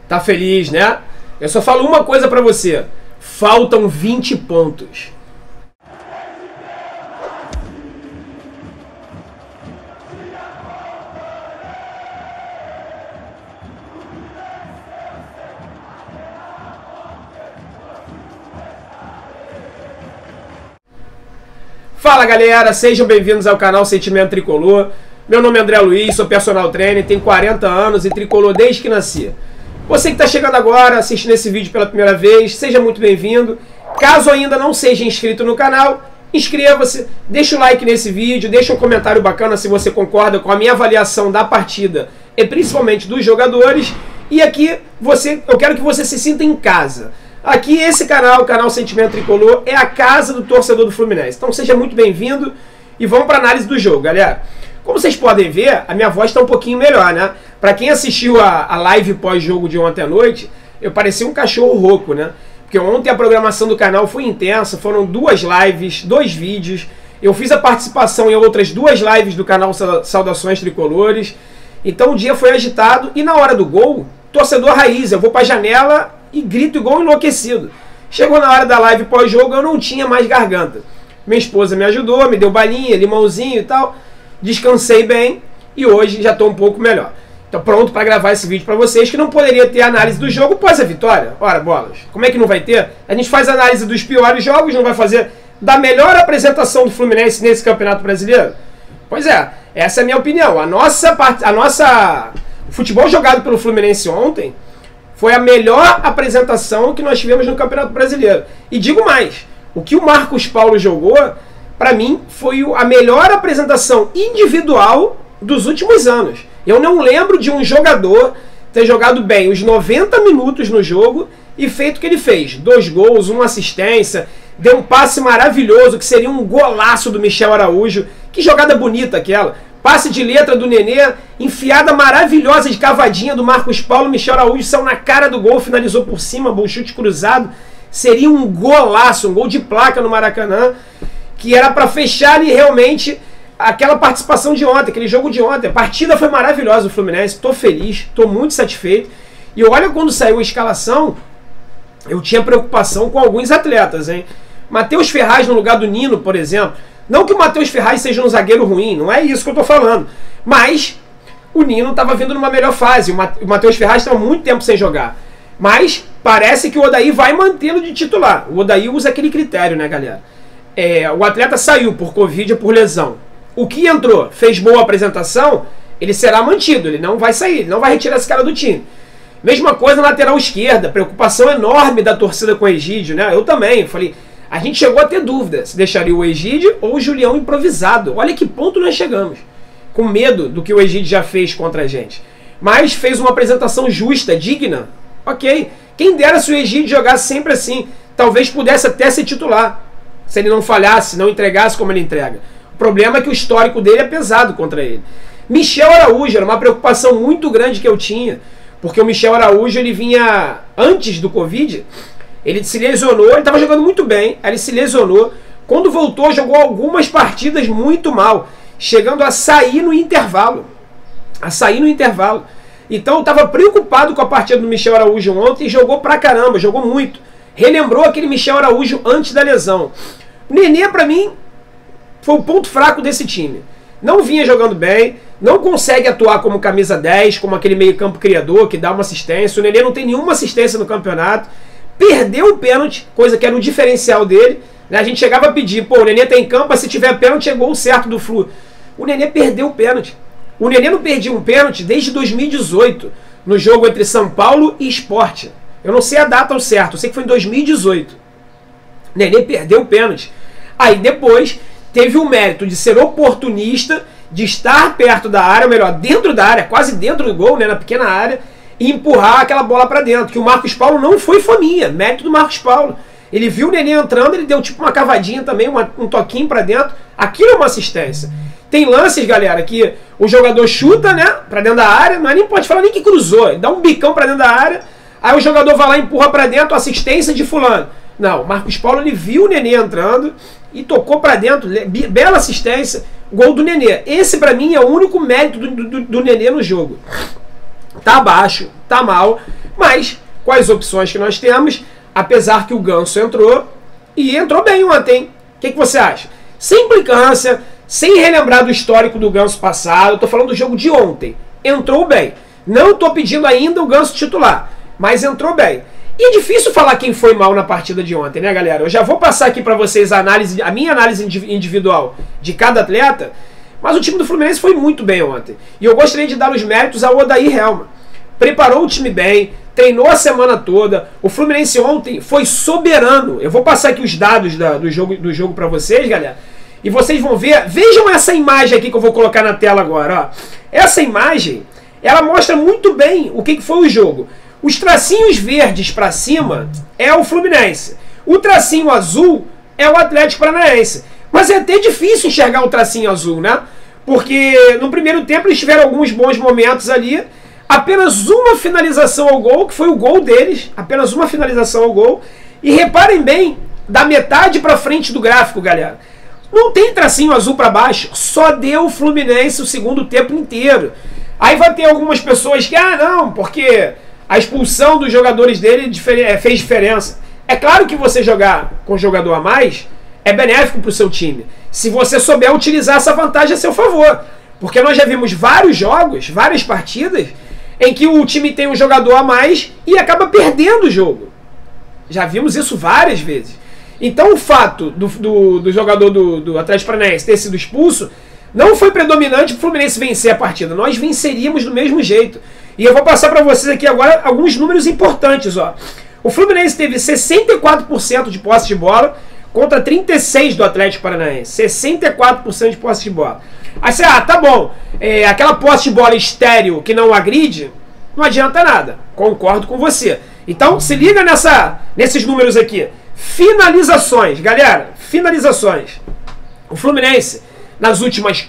Tá feliz, né? Eu só falo uma coisa pra você. Faltam 20 pontos. Fala galera, sejam bem-vindos ao canal Sentimento Tricolor. Meu nome é André Luiz, sou personal trainer, tenho 40 anos e tricolor desde que nasci. Você que está chegando agora, assistindo esse vídeo pela primeira vez, seja muito bem-vindo. Caso ainda não seja inscrito no canal, inscreva-se, deixa o like nesse vídeo, deixa um comentário bacana se você concorda com a minha avaliação da partida e principalmente dos jogadores. E aqui eu quero que você se sinta em casa. Aqui esse canal, o canal Sentimento Tricolor, é a casa do torcedor do Fluminense. Então seja muito bem-vindo e vamos para a análise do jogo, galera. Como vocês podem ver, a minha voz está um pouquinho melhor, né? Para quem assistiu a live pós-jogo de ontem à noite, eu parecia um cachorro rouco, né? Porque ontem a programação do canal foi intensa, foram 2 lives, 2 vídeos. Eu fiz a participação em outras 2 lives do canal Saudações Tricolores. Então o dia foi agitado e na hora do gol, torcedor raiz, eu vou para a janela e grito igual enlouquecido. Chegou na hora da live pós-jogo, eu não tinha mais garganta. Minha esposa me ajudou, me deu balinha, limãozinho e tal. Descansei bem e hoje já estou um pouco melhor. Estou pronto para gravar esse vídeo para vocês, que não poderia ter análise do jogo após a vitória. Ora, bolas, como é que não vai ter? A gente faz análise dos piores jogos, não vai fazer da melhor apresentação do Fluminense nesse Campeonato Brasileiro? Pois é, essa é a minha opinião. O futebol jogado pelo Fluminense ontem foi a melhor apresentação que nós tivemos no Campeonato Brasileiro. E digo mais, o que o Marcos Paulo jogou, para mim, foi a melhor apresentação individual dos últimos anos. Eu não lembro de um jogador ter jogado bem os 90 minutos no jogo e feito o que ele fez. 2 gols, 1 assistência, deu um passe maravilhoso, que seria um golaço do Michel Araújo. Que jogada bonita aquela. Passe de letra do Nenê, enfiada maravilhosa de cavadinha do Marcos Paulo. Michel Araújo saiu na cara do gol, finalizou por cima, bom chute cruzado. Seria um golaço, um gol de placa no Maracanã, que era para fechar ali realmente aquela participação de ontem, aquele jogo de ontem. A partida foi maravilhosa do Fluminense, estou feliz, estou muito satisfeito. E olha, quando saiu a escalação, eu tinha preocupação com alguns atletas, hein? Matheus Ferraz no lugar do Nino, por exemplo. Não que o Matheus Ferraz seja um zagueiro ruim, não é isso que eu estou falando. Mas o Nino estava vindo numa melhor fase, o Matheus Ferraz estava muito tempo sem jogar. Mas parece que o Odair vai mantê-lo de titular. O Odair usa aquele critério, né, galera? O atleta saiu por Covid ou por lesão. O que entrou, fez boa apresentação, ele será mantido, ele não vai sair, ele não vai retirar esse cara do time. Mesma coisa na lateral esquerda, preocupação enorme da torcida com o Egídio, né? Eu também, falei, a gente chegou a ter dúvida se deixaria o Egídio ou o Julião improvisado. Olha que ponto nós chegamos, com medo do que o Egídio já fez contra a gente. Mas fez uma apresentação justa, digna, ok. Quem dera se o Egídio jogasse sempre assim, talvez pudesse até ser titular, se ele não falhasse, não entregasse como ele entrega. O problema é que o histórico dele é pesado contra ele. Michel Araújo, era uma preocupação muito grande que eu tinha, porque o Michel Araújo, ele vinha antes do Covid, ele se lesionou, ele estava jogando muito bem, aí ele se lesionou, quando voltou jogou algumas partidas muito mal, chegando a sair no intervalo. Então eu estava preocupado com a partida do Michel Araújo ontem e jogou pra caramba, jogou muito. Relembrou aquele Michel Araújo antes da lesão. O Nenê, pra mim, foi o ponto fraco desse time. Não vinha jogando bem, não consegue atuar como camisa 10, como aquele meio campo criador que dá uma assistência. O Nenê não tem nenhuma assistência no campeonato. Perdeu o pênalti, coisa que era um diferencial dele. A gente chegava a pedir, pô, o Nenê tá em campo, se tiver pênalti é gol certo do Flu. O Nenê perdeu o pênalti. O Nenê não perdia um pênalti desde 2018, no jogo entre São Paulo e Sport. Eu não sei a data ao certo, eu sei que foi em 2018. O Nenê perdeu o pênalti. Aí depois teve o mérito de ser oportunista, de estar perto da área, ou melhor, dentro da área, quase dentro do gol, né, na pequena área, e empurrar aquela bola para dentro, que o Marcos Paulo não foi fominha, mérito do Marcos Paulo. Ele viu o Nenê entrando, ele deu tipo uma cavadinha também, um toquinho para dentro, aquilo é uma assistência. Tem lances, galera, que o jogador chuta, né, para dentro da área, mas nem pode falar nem que cruzou, ele dá um bicão para dentro da área, aí o jogador vai lá e empurra para dentro, assistência de fulano. Não, o Marcos Paulo, ele viu o Nenê entrando e tocou para dentro, bela assistência, gol do Nenê. Esse para mim é o único mérito do Nenê no jogo. Tá abaixo, tá mal, mas mais com as opções que nós temos, apesar que o Ganso entrou, e entrou bem ontem. O que você acha? Sem implicância, sem relembrar do histórico do Ganso passado, eu tô falando do jogo de ontem. Entrou bem. Não tô pedindo ainda o Ganso titular, mas entrou bem. E é difícil falar quem foi mal na partida de ontem, né, galera? Eu já vou passar aqui para vocês a minha análise individual de cada atleta, mas o time do Fluminense foi muito bem ontem. E eu gostaria de dar os méritos ao Odair Hellmann. Preparou o time bem, treinou a semana toda. O Fluminense ontem foi soberano. Eu vou passar aqui os dados do jogo para vocês, galera. E vocês vão ver. Vejam essa imagem aqui que eu vou colocar na tela agora. Ó. Essa imagem, ela mostra muito bem o que foi o jogo. Os tracinhos verdes para cima é o Fluminense. O tracinho azul é o Atlético Paranaense. Mas é até difícil enxergar o tracinho azul, né? Porque no primeiro tempo eles tiveram alguns bons momentos ali. Apenas uma finalização ao gol, que foi o gol deles. Apenas uma finalização ao gol. E reparem bem, da metade para frente do gráfico, galera. Não tem tracinho azul para baixo. Só deu o Fluminense o segundo tempo inteiro. Aí vai ter algumas pessoas que, não, porque a expulsão dos jogadores dele fez diferença. É claro que você jogar com jogador a mais é benéfico para o seu time, se você souber utilizar essa vantagem a seu favor. Porque nós já vimos vários jogos, várias partidas, em que o time tem um jogador a mais e acaba perdendo o jogo. Já vimos isso várias vezes. Então o fato do jogador do Atlético Paranaense ter sido expulso não foi predominante para o Fluminense vencer a partida. Nós venceríamos do mesmo jeito. E eu vou passar para vocês aqui agora alguns números importantes. Ó. O Fluminense teve 64% de posse de bola contra 36% do Atlético Paranaense. 64% de posse de bola. Aí você, tá bom, aquela posse de bola estéril que não agride, não adianta nada. Concordo com você. Então se liga nesses números aqui. Finalizações, galera, finalizações. O Fluminense, nas últimas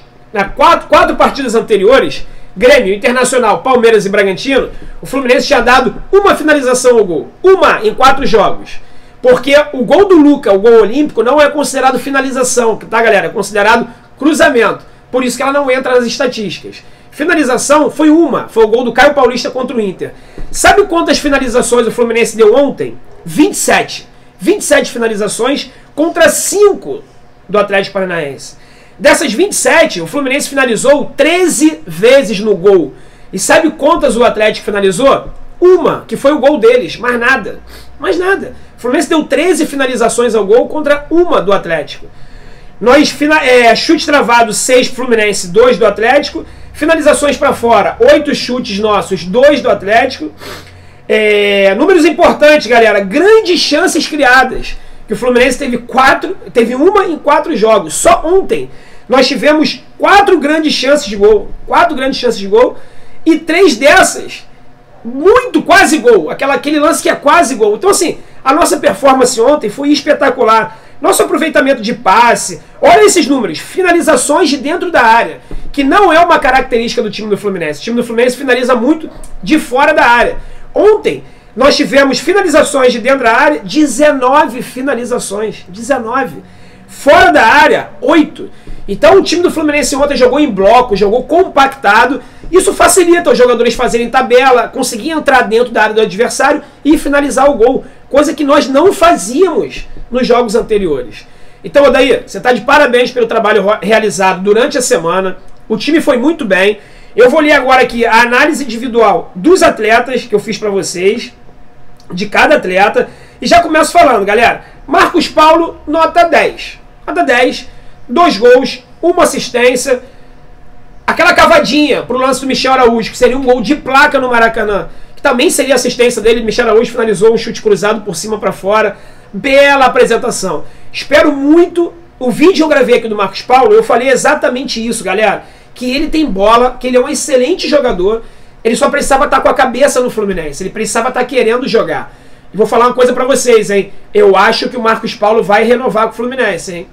quatro partidas anteriores, Grêmio, Internacional, Palmeiras e Bragantino, o Fluminense tinha dado uma finalização ao gol. Uma em 4 jogos. Porque o gol do Luca, o gol olímpico, não é considerado finalização, tá, galera? É considerado cruzamento. Por isso que ela não entra nas estatísticas. Finalização foi o gol do Caio Paulista contra o Inter. Sabe quantas finalizações o Fluminense deu ontem? 27. 27 finalizações contra 5 do Atlético Paranaense. Dessas 27, o Fluminense finalizou 13 vezes no gol. E sabe quantas o Atlético finalizou? Uma, que foi o gol deles, mais nada. Mais nada. O Fluminense deu 13 finalizações ao gol contra uma do Atlético. Chute travado, 6 Fluminense, 2 do Atlético. Finalizações para fora, 8 chutes nossos, 2 do Atlético. Números importantes, galera. Grandes chances criadas. Que o Fluminense teve uma em 4 jogos. Só ontem nós tivemos 4 grandes chances de gol. 4 grandes chances de gol. E 3 dessas, quase gol. Aquele lance que é quase gol. Então assim, a nossa performance ontem foi espetacular. Nosso aproveitamento de passe. Olha esses números. Finalizações de dentro da área. Que não é uma característica do time do Fluminense. O time do Fluminense finaliza muito de fora da área. Ontem nós tivemos finalizações de dentro da área, 19 finalizações. 19. Fora da área, 8. Então o time do Fluminense ontem jogou em bloco, jogou compactado. Isso facilita os jogadores fazerem tabela, conseguir entrar dentro da área do adversário e finalizar o gol. Coisa que nós não fazíamos nos jogos anteriores. Então, Odair, você está de parabéns pelo trabalho realizado durante a semana. O time foi muito bem. Eu vou ler agora aqui a análise individual dos atletas que eu fiz para vocês, de cada atleta, e já começo falando, galera. Marcos Paulo, nota 10. Nota 10, 2 gols, 1 assistência. Aquela cavadinha pro lance do Michel Araújo, que seria um gol de placa no Maracanã, que também seria assistência dele. Michel Araújo finalizou um chute cruzado por cima para fora. Bela apresentação. Espero muito. O vídeo que eu gravei aqui do Marcos Paulo, eu falei exatamente isso, galera. Que ele tem bola, que ele é um excelente jogador. Ele só precisava estar com a cabeça no Fluminense. Ele precisava estar querendo jogar. E vou falar uma coisa pra vocês, hein. Eu acho que o Marcos Paulo vai renovar com o Fluminense, hein.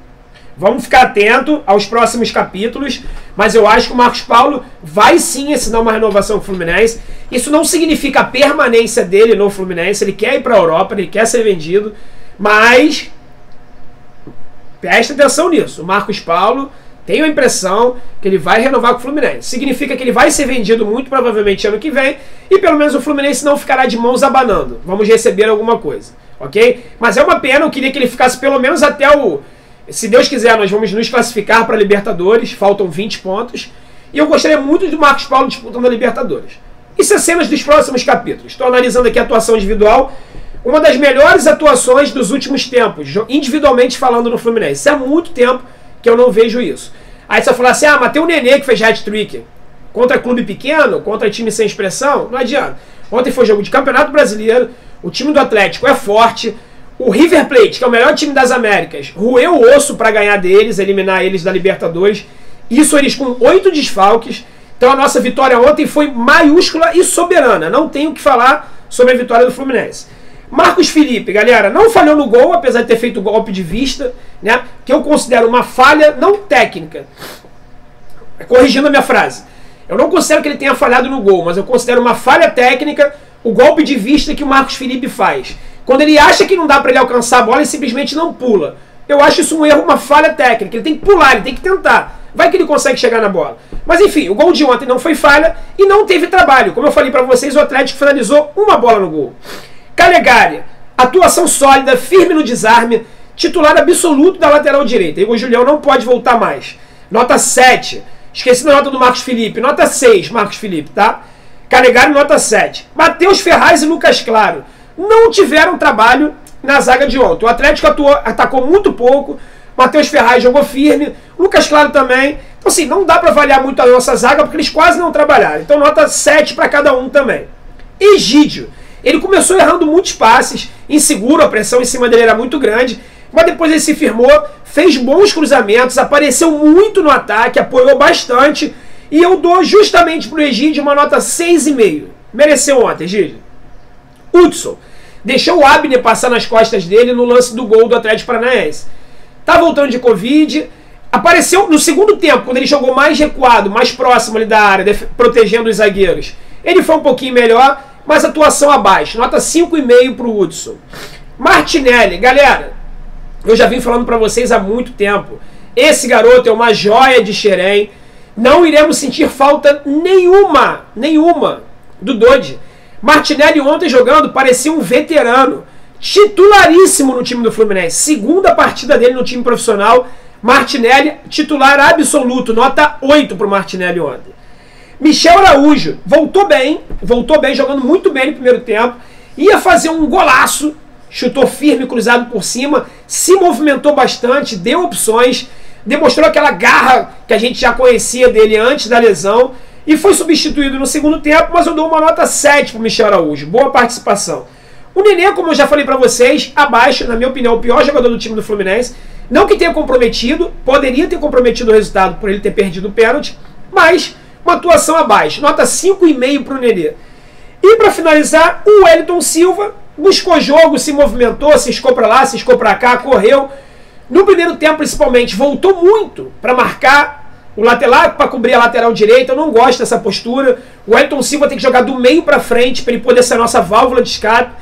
Vamos ficar atento aos próximos capítulos. Mas eu acho que o Marcos Paulo vai sim assinar uma renovação com o Fluminense. Isso não significa a permanência dele no Fluminense. Ele quer ir pra Europa, ele quer ser vendido. Mas presta atenção nisso. O Marcos Paulo Tenho a impressão que ele vai renovar com o Fluminense. Significa que ele vai ser vendido muito provavelmente ano que vem e pelo menos o Fluminense não ficará de mãos abanando. Vamos receber alguma coisa, ok? Mas é uma pena, eu queria que ele ficasse pelo menos até o... Se Deus quiser, nós vamos nos classificar para a Libertadores, faltam 20 pontos. E eu gostaria muito do Marcos Paulo disputando a Libertadores. Isso é cenas dos próximos capítulos. Estou analisando aqui a atuação individual. Uma das melhores atuações dos últimos tempos, individualmente falando no Fluminense. Há muito tempo que eu não vejo isso. Aí você vai falar assim, mas tem o Nenê que fez hat-trick. Contra clube pequeno, contra time sem expressão, não adianta. Ontem foi jogo de Campeonato Brasileiro, o time do Atlético é forte, o River Plate, que é o melhor time das Américas, roeu o osso para ganhar deles, eliminar eles da Libertadores. Isso eles com 8 desfalques. Então a nossa vitória ontem foi maiúscula e soberana. Não tenho o que falar sobre a vitória do Fluminense. Marcos Felipe, galera, não falhou no gol, apesar de ter feito golpe de vista, né? Que eu considero uma falha não técnica. Corrigindo a minha frase. Eu não considero que ele tenha falhado no gol, mas eu considero uma falha técnica o golpe de vista que o Marcos Felipe faz. Quando ele acha que não dá para ele alcançar a bola, ele simplesmente não pula. Eu acho isso um erro, uma falha técnica. Ele tem que pular, ele tem que tentar. Vai que ele consegue chegar na bola. Mas enfim, o gol de ontem não foi falha e não teve trabalho. Como eu falei para vocês, o Atlético finalizou uma bola no gol. Calegari, atuação sólida, firme no desarme, titular absoluto da lateral direita. E o Julião não pode voltar mais. Nota 7. Esqueci da nota do Marcos Felipe. Nota 6, Marcos Felipe, tá? Calegari, nota 7. Matheus Ferraz e Lucas Claro não tiveram trabalho na zaga de ontem. O Atlético atacou muito pouco. Matheus Ferraz jogou firme. Lucas Claro também. Então assim, não dá para avaliar muito a nossa zaga porque eles quase não trabalharam. Então nota 7 para cada um também. Egídio. Ele começou errando muitos passes, inseguro, a pressão em cima dele era muito grande, mas depois ele se firmou, fez bons cruzamentos, apareceu muito no ataque, apoiou bastante, e eu dou justamente para o Egídio uma nota 6,5. Mereceu ontem, Egídio. Hudson deixou o Abner passar nas costas dele no lance do gol do Atlético Paranaense. Tá voltando de Covid, apareceu no segundo tempo, quando ele jogou mais recuado, mais próximo ali da área, protegendo os zagueiros. Ele foi um pouquinho melhor, mas atuação abaixo. Nota 5,5 para o Hudson. Martinelli, galera, eu já vim falando para vocês há muito tempo. Esse garoto é uma joia de Xerém. Não iremos sentir falta nenhuma do Dodi. Martinelli ontem jogando parecia um veterano. Titularíssimo no time do Fluminense. Segunda partida dele no time profissional. Martinelli, titular absoluto. Nota 8 para o Martinelli ontem. Michel Araújo voltou bem, jogando muito bem no primeiro tempo, ia fazer um golaço, chutou firme, cruzado por cima, se movimentou bastante, deu opções, demonstrou aquela garra que a gente já conhecia dele antes da lesão, e foi substituído no segundo tempo, mas eu dou uma nota 7 para o Michel Araújo, boa participação. O Nenê, como eu já falei para vocês, abaixo, na minha opinião, o pior jogador do time do Fluminense, não que tenha comprometido, poderia ter comprometido o resultado por ele ter perdido o pênalti, mas uma atuação abaixo, nota 5,5 para o Nenê. E para finalizar, o Wellington Silva buscou jogo, se movimentou, se escou para lá, se escou para cá, correu. No primeiro tempo, principalmente, voltou muito para marcar o lateral, para cobrir a lateral direita. Eu não gosto dessa postura. O Wellington Silva tem que jogar do meio para frente para ele poder ser a nossa válvula de escape.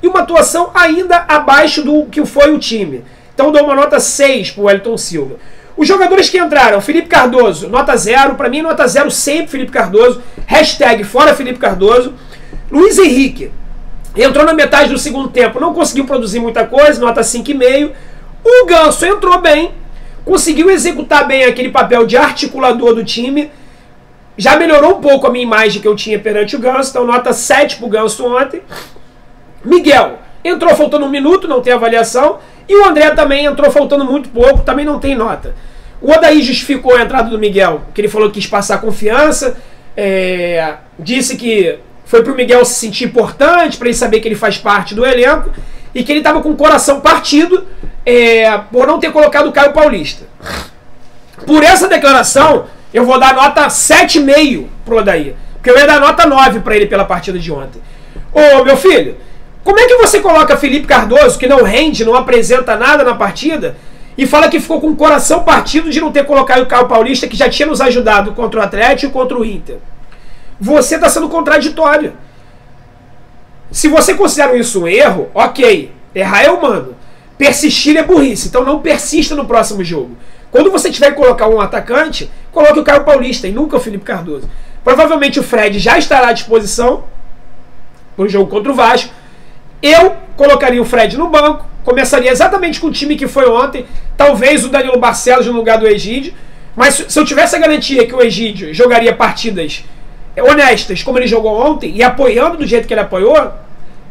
E uma atuação ainda abaixo do que foi o time. Então eu dou uma nota 6 para o Wellington Silva. Os jogadores que entraram, Felipe Cardoso, nota 0. Para mim, nota 0 sempre Felipe Cardoso. Hashtag fora Felipe Cardoso. Luiz Henrique entrou na metade do segundo tempo, não conseguiu produzir muita coisa, nota 5,5. O Ganso entrou bem, conseguiu executar bem aquele papel de articulador do time. Já melhorou um pouco a minha imagem que eu tinha perante o Ganso, então nota 7 para o Ganso ontem. Miguel entrou faltando 1 minuto, não tem avaliação. E o André também entrou faltando muito pouco, também não tem nota. O Odaí justificou a entrada do Miguel, que ele falou que quis passar confiança, disse que foi para o Miguel se sentir importante, para ele saber que ele faz parte do elenco, e que ele estava com o coração partido por não ter colocado o Caio Paulista. Por essa declaração, eu vou dar nota 7,5 pro Odaí, porque eu ia dar nota 9 para ele pela partida de ontem. Ô, meu filho, como é que você coloca Felipe Cardoso, que não rende, não apresenta nada na partida, e fala que ficou com o coração partido de não ter colocado o Caio Paulista, que já tinha nos ajudado contra o Atlético e contra o Inter? Você está sendo contraditório. Se você considera isso um erro, ok. Errar é humano. Persistir é burrice. Então não persista no próximo jogo. Quando você tiver que colocar um atacante, coloque o Caio Paulista e nunca o Felipe Cardoso. Provavelmente o Fred já estará à disposição para o jogo contra o Vasco. Eu colocaria o Fred no banco, começaria exatamente com o time que foi ontem, talvez o Danilo Barcelos no lugar do Egídio, mas se eu tivesse a garantia que o Egídio jogaria partidas honestas, como ele jogou ontem, e apoiando do jeito que ele apoiou,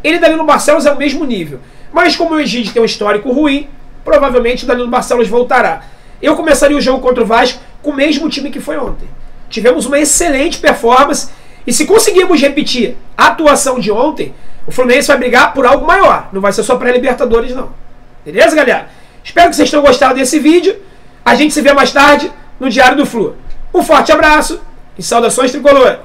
ele e Danilo Barcelos é o mesmo nível. Mas como o Egídio tem um histórico ruim, provavelmente o Danilo Barcelos voltará. Eu começaria o jogo contra o Vasco com o mesmo time que foi ontem. Tivemos uma excelente performance, e se conseguirmos repetir a atuação de ontem, o Fluminense vai brigar por algo maior. Não vai ser só pré-Libertadores, não. Beleza, galera? Espero que vocês tenham gostado desse vídeo. A gente se vê mais tarde no Diário do Flu. Um forte abraço e saudações tricolores.